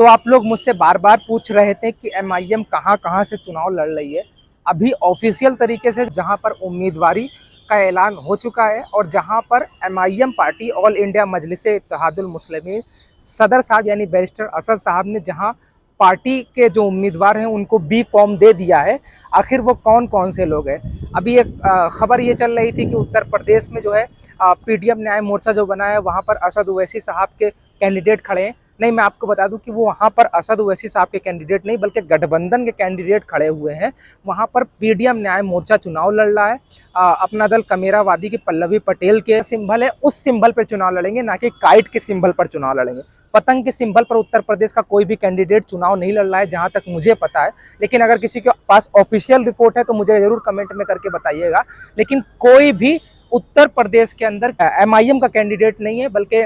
तो आप लोग मुझसे बार बार पूछ रहे थे कि एमआईएम कहाँ कहाँ से चुनाव लड़ रही है। अभी ऑफिशियल तरीके से जहाँ पर उम्मीदवारी का ऐलान हो चुका है और जहाँ पर MIM party all India Majlise Ittehadul Muslimeen सदर साहब यानी बैरिस्टर असद साहब ने जहाँ पार्टी के जो उम्मीदवार हैं उनको बी फॉर्म दे दिया है। आखिर वो कौन कौन से लोग हैं? अभी एक खबर ये चल रही थी कि उत्तर प्रदेश में जो है पीडीएम न्याय मोर्चा जो बना है वहाँ पर असद ओवैसी साहब के कैंडिडेट खड़े हैं। नहीं, मैं आपको बता दूं कि वो वहाँ पर असद ओवैसी साहब के कैंडिडेट नहीं बल्कि गठबंधन के कैंडिडेट खड़े हुए हैं। वहाँ पर पीडीएम न्याय मोर्चा चुनाव लड़ रहा है। अपना दल कमेरावादी की पल्लवी पटेल के सिंबल है, उस सिंबल पर चुनाव लड़ेंगे, ना कि काइट के सिंबल पर चुनाव लड़ेंगे। पतंग के सिंबल पर उत्तर प्रदेश का कोई भी कैंडिडेट चुनाव नहीं लड़ रहा है जहां तक मुझे पता है। लेकिन अगर किसी के पास ऑफिशियल रिपोर्ट है तो मुझे जरूर कमेंट में करके बताइएगा। लेकिन कोई भी उत्तर प्रदेश के अंदर एमआईएम का कैंडिडेट नहीं है बल्कि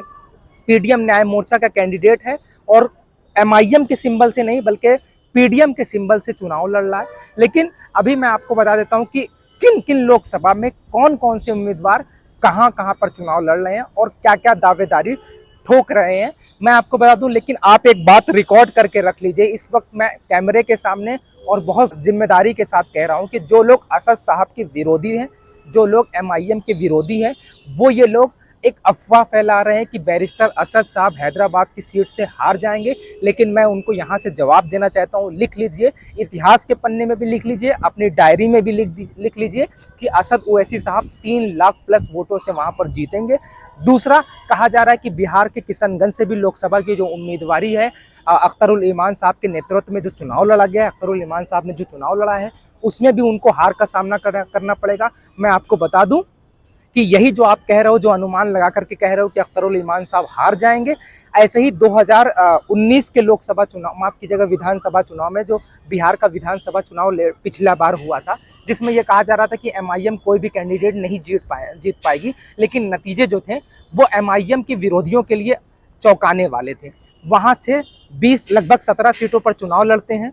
पीडीएम न्याय मोर्चा का कैंडिडेट है और एमआईएम के सिंबल से नहीं बल्कि पीडीएम के सिंबल से चुनाव लड़ रहा है। लेकिन अभी मैं आपको बता देता हूं कि किन किन लोकसभा में कौन कौन से उम्मीदवार कहां कहां पर चुनाव लड़ रहे हैं और क्या क्या दावेदारी ठोक रहे हैं, मैं आपको बता दूं। लेकिन आप एक बात रिकॉर्ड करके रख लीजिए, इस वक्त मैं कैमरे के सामने और बहुत जिम्मेदारी के साथ कह रहा हूं कि जो लोग असद साहब के विरोधी हैं, जो लोग एमआईएम के विरोधी हैं, वो ये लोग एक अफवाह फैला रहे हैं कि बैरिस्टर असद साहब हैदराबाद की सीट से हार जाएंगे। लेकिन मैं उनको यहाँ से जवाब देना चाहता हूँ, लिख लीजिए, इतिहास के पन्ने में भी लिख लीजिए, अपनी डायरी में भी लिख लीजिए कि असद ओवैसी साहब 3 लाख प्लस वोटों से वहाँ पर जीतेंगे। दूसरा, कहा जा रहा है कि बिहार के किशनगंज से भी लोकसभा की जो उम्मीदवारी है अख्तरुल ईमान साहब के नेतृत्व में जो चुनाव लड़ा गया है, अख्तरुल ईमान साहब ने जो चुनाव लड़ा है उसमें भी उनको हार का सामना करना पड़ेगा। मैं आपको बता दूं कि यही जो आप कह रहे हो, जो अनुमान लगा करके कह रहे हो कि अख्तरुल ईमान साहब हार जाएंगे, ऐसे ही 2019 के लोकसभा चुनाव, माफ कीजिएगा विधानसभा चुनाव में, जो बिहार का विधानसभा चुनाव पिछला बार हुआ था, जिसमें यह कहा जा रहा था कि एमआईएम कोई भी कैंडिडेट नहीं जीत पाएगी। लेकिन नतीजे जो थे वो एमआईएम के विरोधियों के लिए चौंकाने वाले थे। वहाँ से 20 लगभग 17 सीटों पर चुनाव लड़ते हैं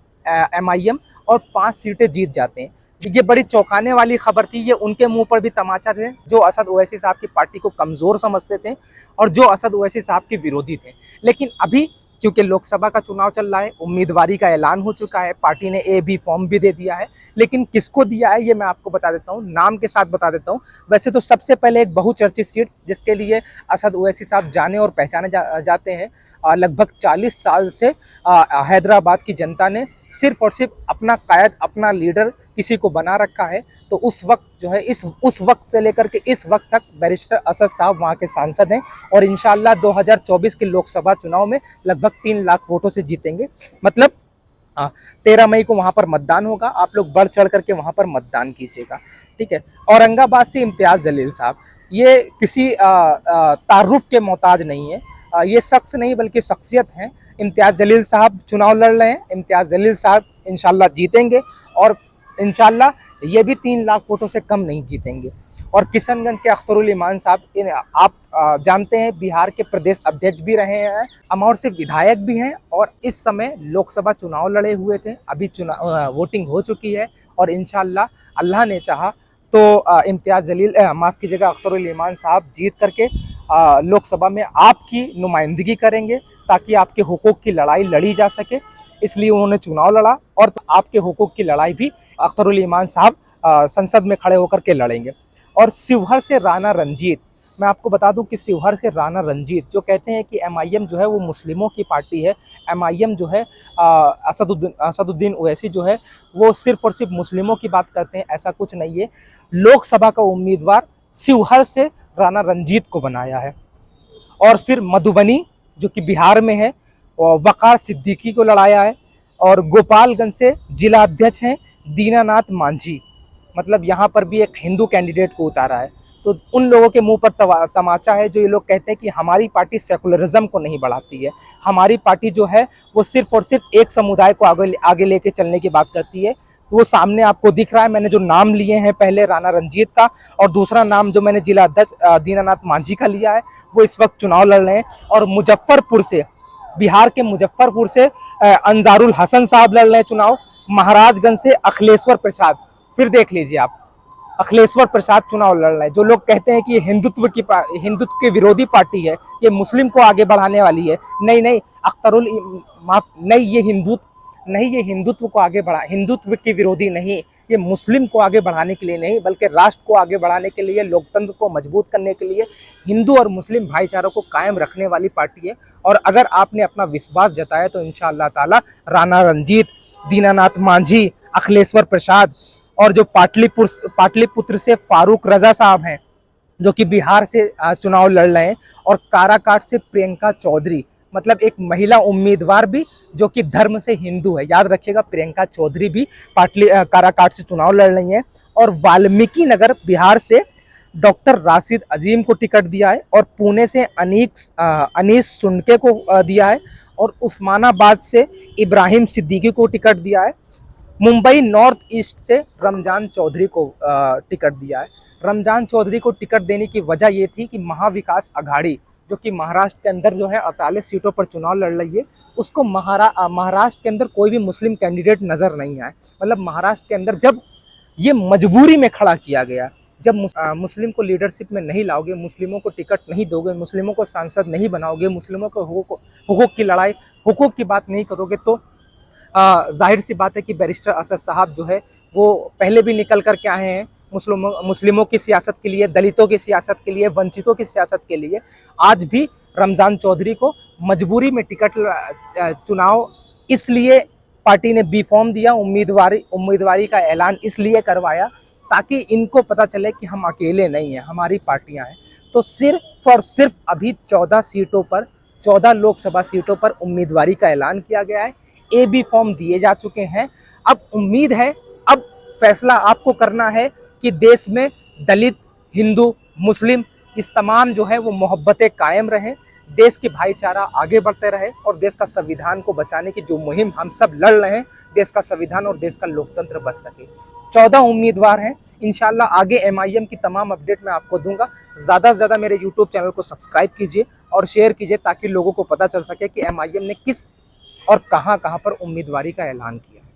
एमआईएम और 5 सीटें जीत जाते हैं। ये बड़ी चौंकाने वाली खबर थी। ये उनके मुंह पर भी तमाचा थे जो असद ओवैसी साहब की पार्टी को कमज़ोर समझते थे और जो असद ओवैसी साहब के विरोधी थे। लेकिन अभी क्योंकि लोकसभा का चुनाव चल रहा है, उम्मीदवारी का ऐलान हो चुका है, पार्टी ने बी फॉर्म भी दे दिया है। लेकिन किसको दिया है ये मैं आपको बता देता हूँ, नाम के साथ बता देता हूँ। वैसे तो सबसे पहले एक बहुचर्चित सीट जिसके लिए असद ओवैसी साहब जाने और पहचाने जाते हैं, लगभग 40 साल से हैदराबाद की जनता ने सिर्फ और सिर्फ अपना कायद, अपना लीडर किसी को बना रखा है। तो उस वक्त जो है, उस वक्त से लेकर के इस वक्त तक बैरिस्टर असद साहब वहाँ के सांसद हैं और इंशाल्लाह 2024 के लोकसभा चुनाव में लगभग 3 लाख वोटों से जीतेंगे। मतलब 13 मई को वहाँ पर मतदान होगा। आप लोग बढ़ चढ़ करके वहाँ पर मतदान कीजिएगा, ठीक है। औरंगाबाद से इम्तियाज़ जलील साहब, ये किसी तारुफ के मोहताज नहीं है, ये शख्स नहीं बल्कि शख्सियत हैं। इम्तियाज़ जलील साहब चुनाव लड़ रहे हैं। इम्तियाज़ जलील साहब इंशाल्लाह जीतेंगे और इंशाल्लाह ये भी 3 लाख वोटों से कम नहीं जीतेंगे। और किशनगंज के अख्तरुल ईमान साहब, आप जानते हैं बिहार के प्रदेश अध्यक्ष भी रहे हैं, अमौर से विधायक भी हैं और इस समय लोकसभा चुनाव लड़े हुए थे। अभी वोटिंग हो चुकी है और इंशाल्लाह अल्लाह ने चाहा तो इम्तियाज़ जलील, माफ़ कीजिएगा, अख्तरुल ईमान साहब जीत करके लोकसभा में आपकी नुमाइंदगी करेंगे ताकि आपके हुकूक की लड़ाई लड़ी जा सके। इसलिए उन्होंने चुनाव लड़ा और आपके हुकूक की लड़ाई भी अख्तरुल ईमान साहब संसद में खड़े होकर के लड़ेंगे। और शिवहर से राणा रंजीत, मैं आपको बता दूं कि शिवहर से राणा रंजीत जो कहते हैं कि एमआईएम जो है वो मुस्लिमों की पार्टी है, एमआईएम जो है असदुद्दीन ओवैसी जो है वो सिर्फ और सिर्फ मुस्लिमों की बात करते हैं, ऐसा कुछ नहीं है। लोकसभा का उम्मीदवार शिवहर से राणा रंजीत को बनाया है। और फिर मधुबनी जो कि बिहार में है, वकार सिद्दीकी को लड़ाया है। और गोपालगंज से जिला अध्यक्ष हैं दीनानाथ मांझी, मतलब यहाँ पर भी एक हिंदू कैंडिडेट को उतारा है। तो उन लोगों के मुंह पर तमाचा है जो ये लोग कहते हैं कि हमारी पार्टी सेकुलरिज्म को नहीं बढ़ाती है, हमारी पार्टी जो है वो सिर्फ और सिर्फ एक समुदाय को आगे लेके चलने की बात करती है। वो सामने आपको दिख रहा है, मैंने जो नाम लिए हैं, पहले राणा रंजीत का और दूसरा नाम जो मैंने जिला अध्यक्ष दीनानाथ मांझी का लिया है, वो इस वक्त चुनाव लड़ रहे हैं। और मुजफ्फरपुर से, बिहार के मुजफ्फरपुर से अंजारुल हसन साहब लड़ रहे हैं चुनाव। महाराजगंज से अखिलेश्वर प्रसाद, फिर देख लीजिए आप, अखिलेश्वर प्रसाद चुनाव लड़ रहे हैं। जो लोग कहते हैं कि हिंदुत्व के विरोधी पार्टी है, ये मुस्लिम को आगे बढ़ाने वाली है, नहीं नहीं, अख्तरुल माफ नहीं, ये हिंदुत्व को आगे बढ़ा, हिंदुत्व के विरोधी नहीं, ये मुस्लिम को आगे बढ़ाने के लिए नहीं, बल्कि राष्ट्र को आगे बढ़ाने के लिए, लोकतंत्र को मजबूत करने के लिए, हिंदू और मुस्लिम भाईचारों को कायम रखने वाली पार्टी है। और अगर आपने अपना विश्वास जताया तो इंशाअल्लाह ताला राणा रंजीत, दीनानाथ मांझी, अखिलेश्वर प्रसाद और जो पाटलिपुत्र से फारूक रजा साहब हैं जो कि बिहार से चुनाव लड़ रहे हैं, और काराकाट से प्रियंका चौधरी, मतलब एक महिला उम्मीदवार भी जो कि धर्म से हिंदू है, याद रखिएगा प्रियंका चौधरी भी काराकाट से चुनाव लड़ रही हैं। और वाल्मीकि नगर बिहार से डॉक्टर राशिद अजीम को टिकट दिया है, और पुणे से अनीस सुनके को दिया है, और उस्मानाबाद से इब्राहिम सिद्दीकी को टिकट दिया है। मुंबई नॉर्थ ईस्ट से रमजान चौधरी को टिकट दिया है। रमजान चौधरी को टिकट देने की वजह ये थी कि महाविकास अघाड़ी जो कि महाराष्ट्र के अंदर जो है 48 सीटों पर चुनाव लड़ रही है, उसको महाराष्ट्र के अंदर कोई भी मुस्लिम कैंडिडेट नज़र नहीं आए। मतलब महाराष्ट्र के अंदर जब ये मजबूरी में खड़ा किया गया, जब मुस्लिम को लीडरशिप में नहीं लाओगे, मुस्लिमों को टिकट नहीं दोगे, मुस्लिमों को सांसद नहीं बनाओगे, मुस्लिमों को हुकूक की लड़ाई, हुकूक की बात नहीं करोगे, तो जाहिर सी बात है कि बैरिस्टर असद साहब जो है वो पहले भी निकल कर के आए हैं मुस्लिमों की सियासत के लिए, दलितों की सियासत के लिए, वंचितों की सियासत के लिए। आज भी रमज़ान चौधरी को मजबूरी में टिकट चुनाव इसलिए पार्टी ने बी फॉर्म दिया, उम्मीदवारी का ऐलान इसलिए करवाया ताकि इनको पता चले कि हम अकेले नहीं हैं, हमारी पार्टियां हैं। तो सिर्फ और सिर्फ अभी 14 लोकसभा सीटों पर उम्मीदवारी का ऐलान किया गया है, ए बी फॉर्म दिए जा चुके हैं। अब उम्मीद है, अब फैसला आपको करना है कि देश में दलित, हिंदू, मुस्लिम इस तमाम जो है वो मोहब्बतें कायम रहें, देश की भाईचारा आगे बढ़ते रहे, और देश का संविधान को बचाने की जो मुहिम हम सब लड़ रहे हैं, देश का संविधान और देश का लोकतंत्र बच सके। 14 उम्मीदवार हैं। इंशाल्लाह आगे MIM की तमाम अपडेट मैं आपको दूंगा। ज़्यादा से ज़्यादा मेरे यूट्यूब चैनल को सब्सक्राइब कीजिए और शेयर कीजिए ताकि लोगों को पता चल सके कि MIM ने किस और कहां पर उम्मीदवारी का ऐलान किया।